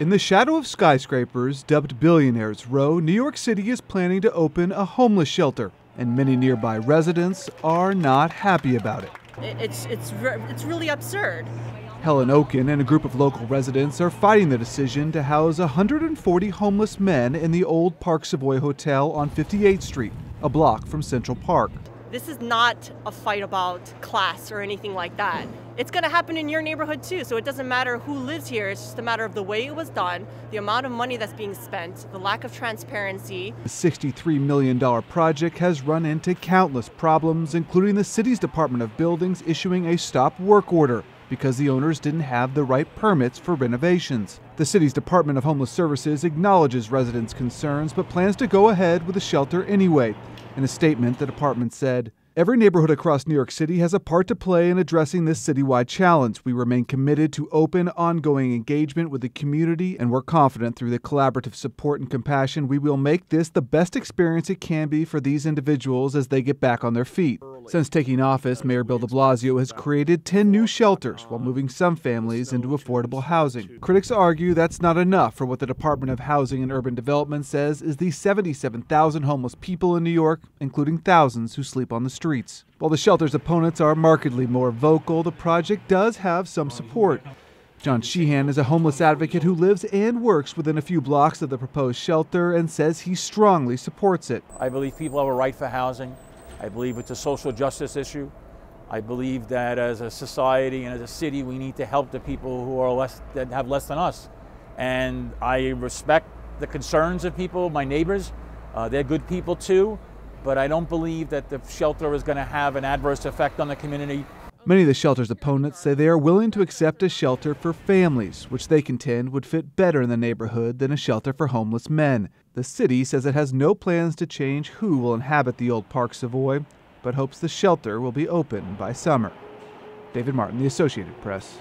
In the shadow of skyscrapers, dubbed Billionaires Row, New York City is planning to open a homeless shelter, and many nearby residents are not happy about it. It's really absurd. Helen Ohw Kim and a group of local residents are fighting the decision to house 140 homeless men in the old Park Savoy Hotel on 58th Street, a block from Central Park. This is not a fight about class or anything like that. It's going to happen in your neighborhood too, so it doesn't matter who lives here. It's just a matter of the way it was done, the amount of money that's being spent, the lack of transparency. The $63 million project has run into countless problems, including the city's Department of Buildings issuing a stop work order because the owners didn't have the right permits for renovations. The city's Department of Homeless Services acknowledges residents' concerns but plans to go ahead with the shelter anyway. In a statement, the department said, "Every neighborhood across New York City has a part to play in addressing this citywide challenge. We remain committed to open, ongoing engagement with the community, and we're confident through the collaborative support and compassion we will make this the best experience it can be for these individuals as they get back on their feet." Since taking office, Mayor Bill de Blasio has created 10 new shelters while moving some families into affordable housing. Critics argue that's not enough for what the Department of Housing and Urban Development says is the 77,000 homeless people in New York, including thousands who sleep on the streets. While the shelter's opponents are markedly more vocal, the project does have some support. John Sheehan is a homeless advocate who lives and works within a few blocks of the proposed shelter and says he strongly supports it. I believe people have a right for housing. I believe it's a social justice issue. I believe that as a society and as a city, we need to help the people who are that have less than us. And I respect the concerns of people, my neighbors. They're good people too. But I don't believe that the shelter is going to have an adverse effect on the community. Many of the shelter's opponents say they are willing to accept a shelter for families, which they contend would fit better in the neighborhood than a shelter for homeless men. The city says it has no plans to change who will inhabit the old Park Savoy, but hopes the shelter will be open by summer. David Martin, The Associated Press.